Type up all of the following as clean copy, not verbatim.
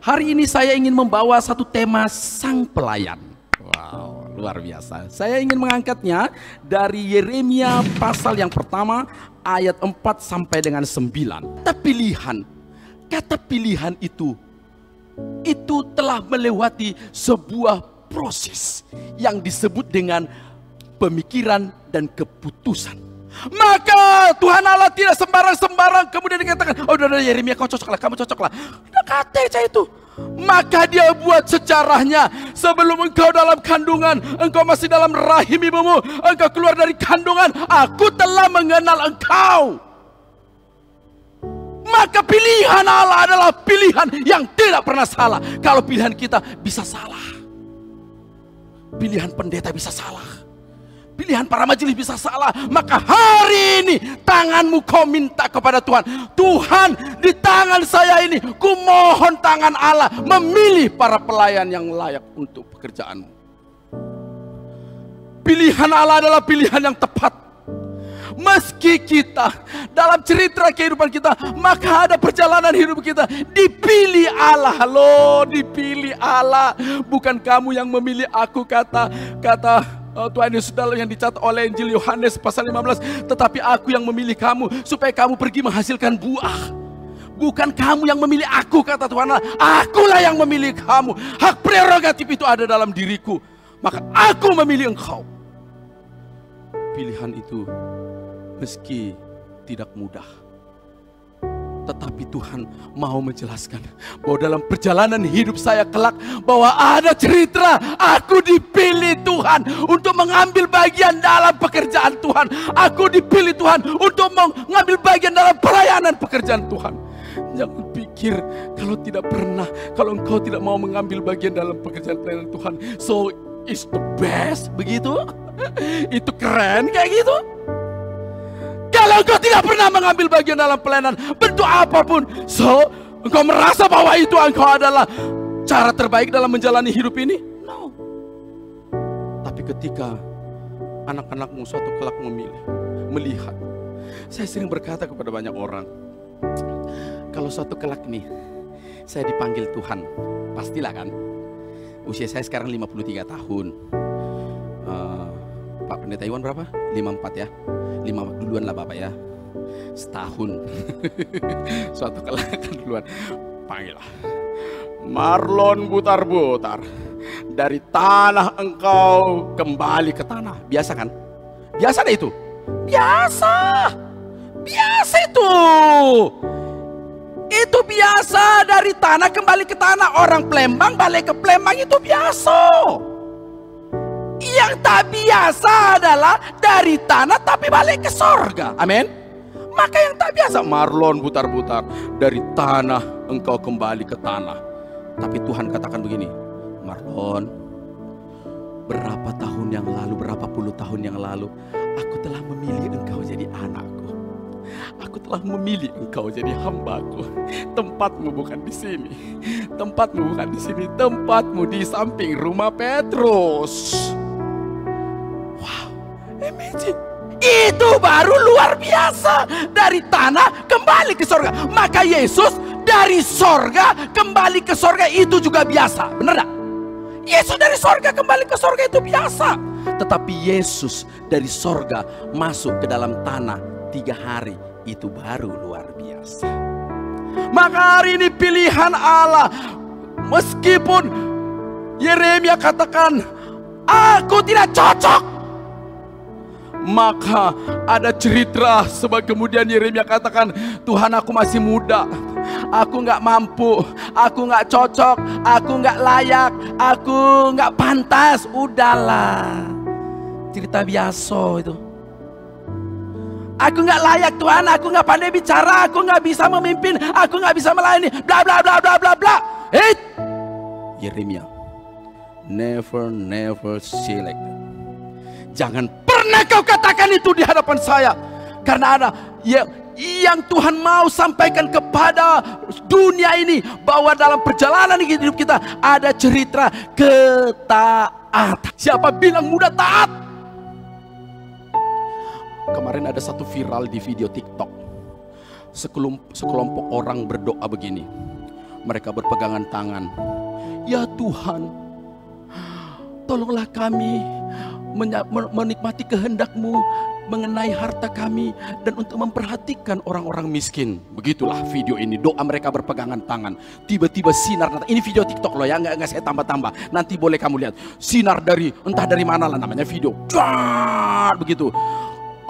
Hari ini saya ingin membawa satu tema sang pelayan. Wow, luar biasa. Saya ingin mengangkatnya dari Yeremia pasal yang pertama ayat 4 sampai dengan 9. Kata pilihan itu telah melewati sebuah proses yang disebut dengan pemikiran dan keputusan. Maka Tuhan Allah tidak sembarang-sembarang kemudian dikatakan, oh udah Yeremia kau cocoklah, kamu cocoklah. Udah kata itu. Maka dia buat sejarahnya. Sebelum engkau dalam kandungan, engkau masih dalam rahim ibumu, engkau keluar dari kandungan, aku telah mengenal engkau. Maka pilihan Allah adalah pilihan yang tidak pernah salah. Kalau pilihan kita bisa salah, pilihan pendeta bisa salah, pilihan para majelis bisa salah, maka hari ini tanganmu kau minta kepada Tuhan. Tuhan, di tangan saya ini kumohon tangan Allah memilih para pelayan yang layak untuk pekerjaanmu. Pilihan Allah adalah pilihan yang tepat. Meski kita dalam cerita kehidupan kita, maka ada perjalanan hidup kita dipilih Allah. Loh, dipilih Allah. Bukan kamu yang memilih aku, kata Tuhan Yesus dalam yang dicatat oleh Injil Yohanes pasal 15. Tetapi aku yang memilih kamu supaya kamu pergi menghasilkan buah. Bukan kamu yang memilih aku, kata Tuhan Allah. Akulah yang memilih kamu. Hak prerogatif itu ada dalam diriku. Maka aku memilih engkau. Pilihan itu meski tidak mudah, tetapi Tuhan mau menjelaskan bahwa dalam perjalanan hidup saya kelak, bahwa ada cerita aku dipilih Tuhan untuk mengambil bagian dalam pekerjaan Tuhan. Aku dipilih Tuhan untuk mengambil bagian dalam pelayanan pekerjaan Tuhan. Jangan pikir kalau engkau tidak mau mengambil bagian dalam pekerjaan pelayanan Tuhan, so it's the best, begitu? Itu keren kayak gitu? Kalau engkau tidak pernah mengambil bagian dalam pelayanan, bentuk apapun, so engkau merasa bahwa itu engkau adalah cara terbaik dalam menjalani hidup ini? No. Tapi ketika anak-anakmu suatu kelak melihat, saya sering berkata kepada banyak orang, kalau suatu kelak nih saya dipanggil Tuhan, pastilah kan, usia saya sekarang 53 tahun. Pak Pendeta Iwan berapa? 54 ya. 5 duluan lah Bapak ya, setahun. Suatu kelak akan duluan. Panggil lah, Marlon Butar-Butar, dari tanah engkau kembali ke tanah. Biasa kan? Biasa deh itu. Biasa itu biasa, dari tanah kembali ke tanah. Orang Palembang balik ke Palembang, itu biasa. Yang tak biasa adalah dari tanah tapi balik ke sorga. Amin. Maka yang tak biasa, Marlon Butar-Butar, dari tanah engkau kembali ke tanah. Tapi Tuhan katakan begini, Marlon, berapa tahun yang lalu, berapa puluh tahun yang lalu, aku telah memilih engkau jadi anakku. Aku telah memilih engkau jadi hambaku. Tempatmu bukan di sini. Tempatmu bukan di sini. Tempatmu di samping rumah Petrus. Wow, imagine. Itu baru luar biasa. Dari tanah kembali ke sorga. Maka Yesus dari sorga kembali ke sorga itu juga biasa. Benar tak? Yesus dari sorga kembali ke sorga itu biasa. Tetapi Yesus dari sorga masuk ke dalam tanah 3 hari, itu baru luar biasa. Maka hari ini pilihan Allah. Meskipun Yeremia katakan aku tidak cocok, maka ada cerita sebab kemudian Yeremia katakan, Tuhan, aku masih muda, aku nggak mampu, aku nggak cocok, aku nggak layak, aku nggak pantas. Udahlah, cerita biasa itu. Aku nggak layak Tuhan, aku nggak pandai bicara, aku nggak bisa memimpin, aku nggak bisa melayani, bla bla bla bla bla bla. Yeremia, never say like that. Jangan pernah kau katakan itu di hadapan saya. Karena ada yang Tuhan mau sampaikan kepada dunia ini, bahwa dalam perjalanan hidup kita ada cerita ketaatan. Siapa bilang mudah taat? Kemarin ada satu viral di video TikTok. Sekelompok orang berdoa begini, mereka berpegangan tangan. Ya Tuhan, tolonglah kami menikmati kehendak-Mu mengenai harta kami dan untuk memperhatikan orang-orang miskin. Begitulah video ini, doa mereka berpegangan tangan. Tiba-tiba sinar datang. Ini video TikTok loh ya, nggak saya tambah-tambah. Nanti boleh kamu lihat. Sinar dari entah dari mana lah namanya video. Begitu.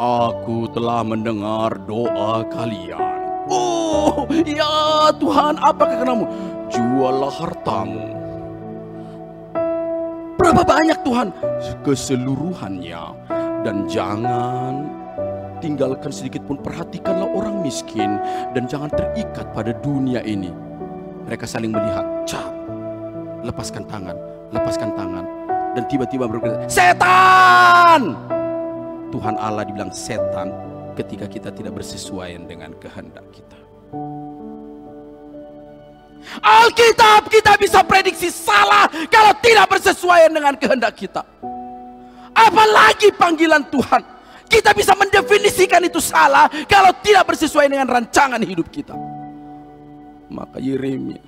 Aku telah mendengar doa kalian. Oh ya Tuhan, apa kehendak-Mu? Juallah hartamu. Berapa banyak Tuhan? Keseluruhannya. Dan jangan tinggalkan sedikit pun, perhatikanlah orang miskin. Dan jangan terikat pada dunia ini. Mereka saling melihat. Lepaskan tangan. Lepaskan tangan. Dan tiba-tiba berkata, setan! Tuhan Allah dibilang setan ketika kita tidak bersesuaian dengan kehendak kita. Alkitab kita bisa prediksi salah kalau tidak bersesuaian dengan kehendak kita. Apalagi panggilan Tuhan. Kita bisa mendefinisikan itu salah kalau tidak bersesuaian dengan rancangan hidup kita. Maka Yeremia,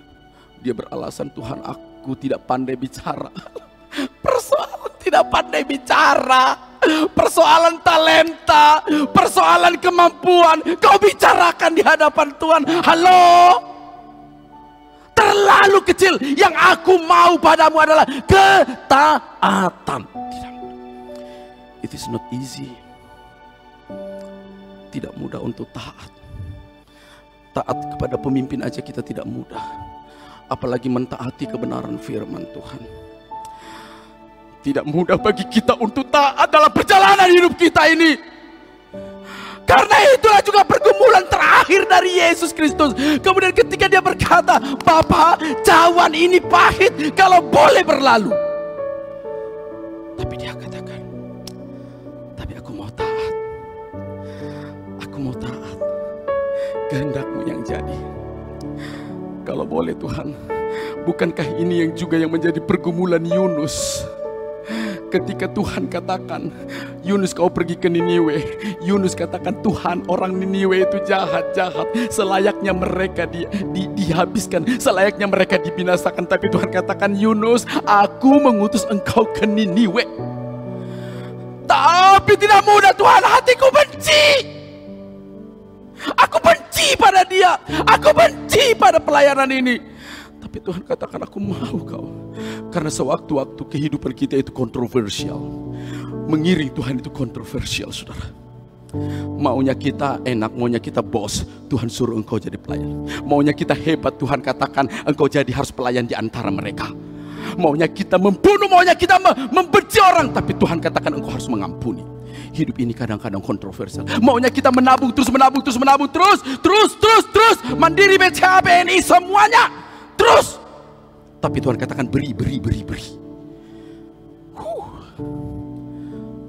dia beralasan, Tuhan, aku tidak pandai bicara. Persoalan tidak pandai bicara, persoalan talenta, persoalan kemampuan, kau bicarakan di hadapan Tuhan. Halo, terlalu kecil. Yang aku mau padamu adalah ketaatan. It is not easy. Tidak mudah untuk taat. Taat kepada pemimpin aja kita tidak mudah. Apalagi mentaati kebenaran firman Tuhan. Tidak mudah bagi kita untuk taat dalam perjalanan hidup kita ini. Karena itulah juga pergumulan terakhir dari Yesus Kristus. Kemudian ketika dia berkata, Bapa, cawan ini pahit kalau boleh berlalu. Tapi dia katakan, tapi aku mau taat. Aku mau taat. Kehendak-Mu yang jadi. Kalau boleh Tuhan, bukankah ini yang juga yang menjadi pergumulan Yunus? Ketika Tuhan katakan, Yunus kau pergi ke Niniwe. Yunus katakan, Tuhan, orang Niniwe itu jahat-jahat. Selayaknya mereka dihabiskan. Selayaknya mereka dibinasakan. Tapi Tuhan katakan, Yunus, aku mengutus engkau ke Niniwe. Tapi tidak mudah Tuhan, hatiku benci. Aku benci pada dia. Aku benci pada pelayanan ini. Tapi Tuhan katakan, aku mau kau. Karena sewaktu-waktu kehidupan kita itu kontroversial. Mengiring Tuhan itu kontroversial, saudara. Maunya kita enak, maunya kita bos, Tuhan suruh engkau jadi pelayan. Maunya kita hebat, Tuhan katakan engkau jadi harus pelayan di antara mereka. Maunya kita membunuh, maunya kita membenci orang, tapi Tuhan katakan engkau harus mengampuni. Hidup ini kadang-kadang kontroversial. Maunya kita menabung terus, Mandiri, BCA, BNI, semuanya terus. Tapi Tuhan katakan beri.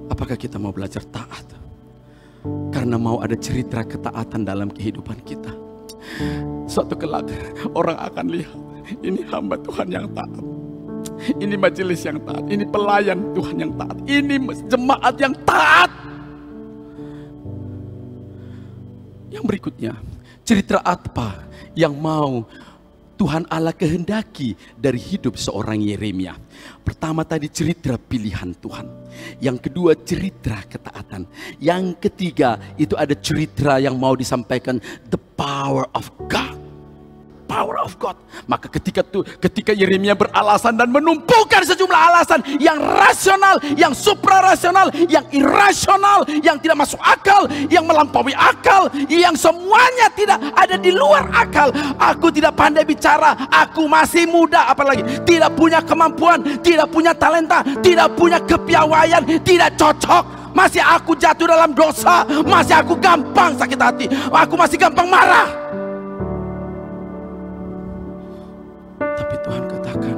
Apakah kita mau belajar taat? Karena mau ada cerita ketaatan dalam kehidupan kita. Suatu kelak orang akan lihat, ini hamba Tuhan yang taat. Ini majelis yang taat. Ini pelayan Tuhan yang taat. Ini jemaat yang taat. Yang berikutnya, cerita apa yang mau Tuhan Allah kehendaki dari hidup seorang Yeremia? Pertama tadi cerita pilihan Tuhan. Yang kedua cerita ketaatan. Yang ketiga itu ada cerita yang mau disampaikan, the power of God. Power of God. Maka ketika Yeremia beralasan dan menumpukan sejumlah alasan yang rasional, yang suprarasional, yang irasional, yang tidak masuk akal, yang melampaui akal, yang semuanya tidak ada di luar akal. Aku tidak pandai bicara, aku masih muda, apalagi tidak punya kemampuan, tidak punya talenta, tidak punya kepiawaian, tidak cocok. Masih aku jatuh dalam dosa, masih aku gampang sakit hati, aku masih gampang marah. Tapi Tuhan katakan,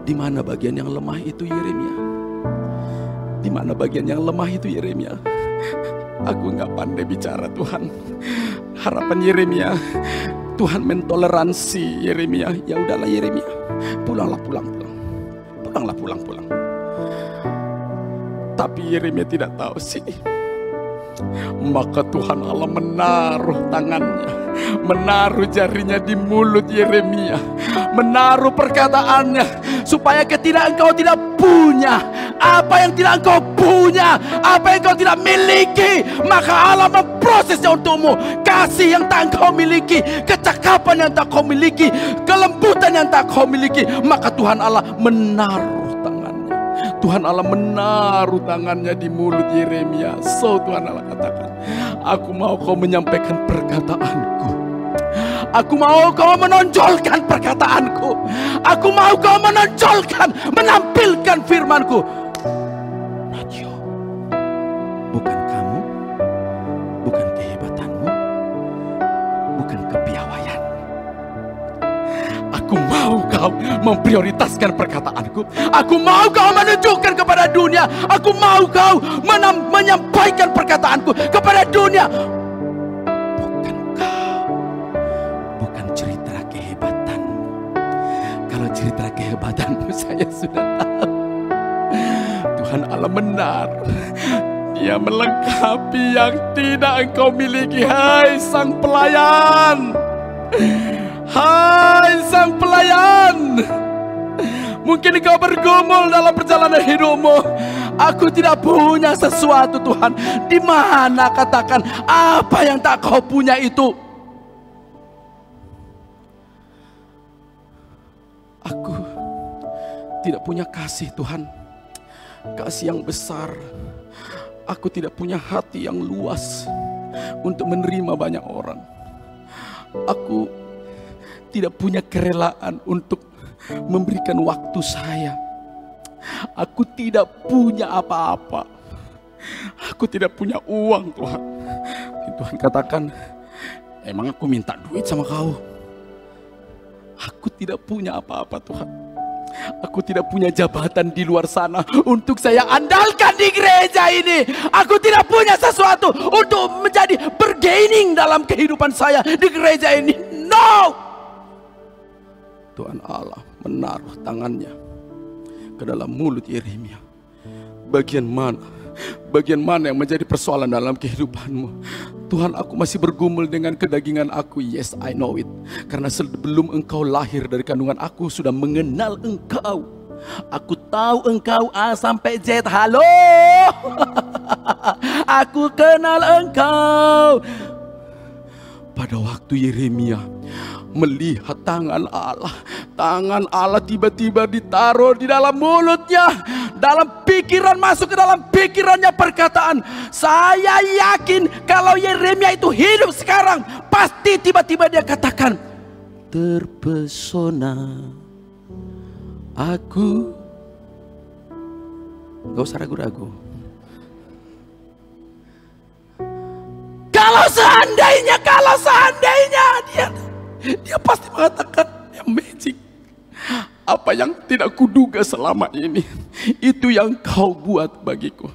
di mana bagian yang lemah itu Yeremia? Di mana bagian yang lemah itu Yeremia? Aku nggak pandai bicara Tuhan. Harapan Yeremia, Tuhan mentoleransi Yeremia. Ya udahlah Yeremia, pulang. Tapi Yeremia tidak tahu sih. Maka Tuhan Allah menaruh tangannya, menaruh jarinya di mulut Yeremia, menaruh perkataannya, supaya engkau tidak punya apa yang tidak engkau punya, apa yang engkau tidak miliki. Maka Allah memprosesnya untukmu. Kasih yang tak engkau miliki, kecakapan yang tak kau miliki, kelembutan yang tak kau miliki. Maka Tuhan Allah menaruh tangannya, Tuhan Allah menaruh tangannya di mulut Yeremia. So Tuhan Allah katakan, aku mau kau menyampaikan perkataanku, aku mau kau menonjolkan perkataanku, aku mau kau menonjolkan, menampilkan firmanku. Not you, bukan kamu, bukan kehebatanmu, bukan kepiawaian. Aku mau kau memprioritaskan perkataanku. Aku mau kau menunjukkan kepada dunia. Aku mau kau menyampaikan perkataanku kepada dunia. Bukan kau, bukan cerita kehebatanmu. Kalau cerita kehebatanmu saya sudah tahu. Tuhan Allah benar. Dia melengkapi yang tidak engkau miliki. Hai sang pelayan, hai sang pelayan, mungkin engkau bergumul dalam perjalanan hidupmu. Aku tidak punya sesuatu Tuhan. Di mana katakan apa yang tak kau punya itu? Aku tidak punya kasih Tuhan, kasih yang besar. Aku tidak punya hati yang luas untuk menerima banyak orang. Aku tidak punya kerelaan untuk memberikan waktu saya. Aku tidak punya apa-apa. Aku tidak punya uang Tuhan. Tuhan katakan, emang aku minta duit sama kau? Aku tidak punya apa-apa Tuhan. Aku tidak punya jabatan di luar sana untuk saya andalkan di gereja ini. Aku tidak punya sesuatu untuk menjadi bergaining dalam kehidupan saya di gereja ini. No! Tuhan Allah menaruh tangannya ke dalam mulut Yeremia. Bagian mana yang menjadi persoalan dalam kehidupanmu? Tuhan, aku masih bergumul dengan kedagingan aku. Yes, I know it. Karena sebelum engkau lahir dari kandungan aku sudah mengenal engkau. Aku tahu engkau A sampai Z. Halo. Aku kenal engkau. Pada waktu Yeremia melihat tangan Allah tiba-tiba ditaruh di dalam mulutnya, dalam pikiran, masuk ke dalam pikirannya perkataan. Saya yakin kalau Yeremia itu hidup sekarang, pasti tiba-tiba dia katakan, terpesona aku. Gak usah ragu-ragu. Kalau seandainya dia pasti mengatakan, yang magic. Apa yang tidak kuduga selama ini, itu yang kau buat bagiku.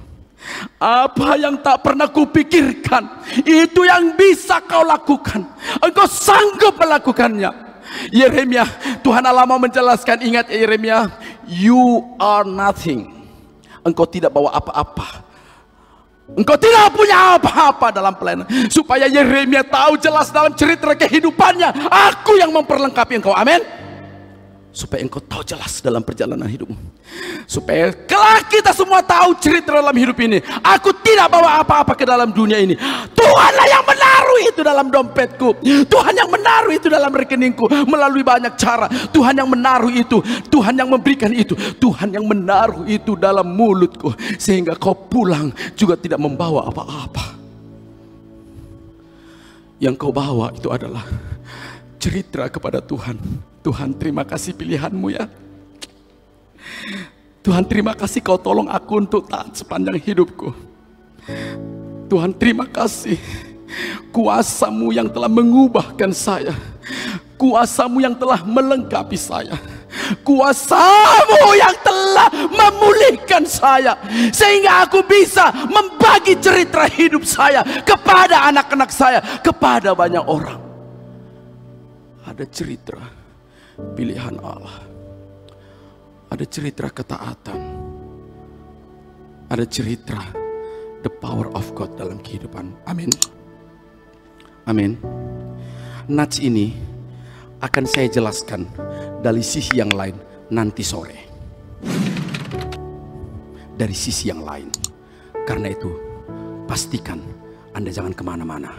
Apa yang tak pernah kupikirkan, itu yang bisa kau lakukan. Engkau sanggup melakukannya. Yeremia, Tuhan Allah mau menjelaskan, ingat Yeremia, you are nothing. Engkau tidak bawa apa-apa. Engkau tidak punya apa-apa dalam pelayanan. Supaya Yeremia tahu jelas dalam cerita kehidupannya, aku yang memperlengkapi engkau. Amin. Supaya engkau tahu jelas dalam perjalanan hidupmu. Supaya kelak kita semua tahu cerita dalam hidup ini. Aku tidak bawa apa-apa ke dalam dunia ini. Tuhanlah yang menaruh itu dalam dompetku. Tuhan yang menaruh itu dalam rekeningku melalui banyak cara. Tuhan yang menaruh itu, Tuhan yang memberikan itu, Tuhan yang menaruh itu dalam mulutku, sehingga kau pulang juga tidak membawa apa-apa. Yang kau bawa itu adalah cerita kepada Tuhan. Tuhan, terima kasih pilihanmu ya. Tuhan, terima kasih kau tolong aku untuk taat sepanjang hidupku. Tuhan, terima kasih kuasamu yang telah mengubahkan saya, kuasamu yang telah melengkapi saya, kuasamu yang telah memulihkan saya, sehingga aku bisa membagi cerita hidup saya kepada anak-anak saya, kepada banyak orang. Ada cerita pilihan Allah, ada cerita ketaatan, ada cerita the power of God dalam kehidupan. Amin. Amin. Nats ini akan saya jelaskan dari sisi yang lain nanti sore. Dari sisi yang lain. Karena itu, pastikan Anda jangan kemana-mana.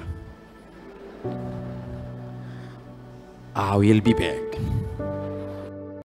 I will be back.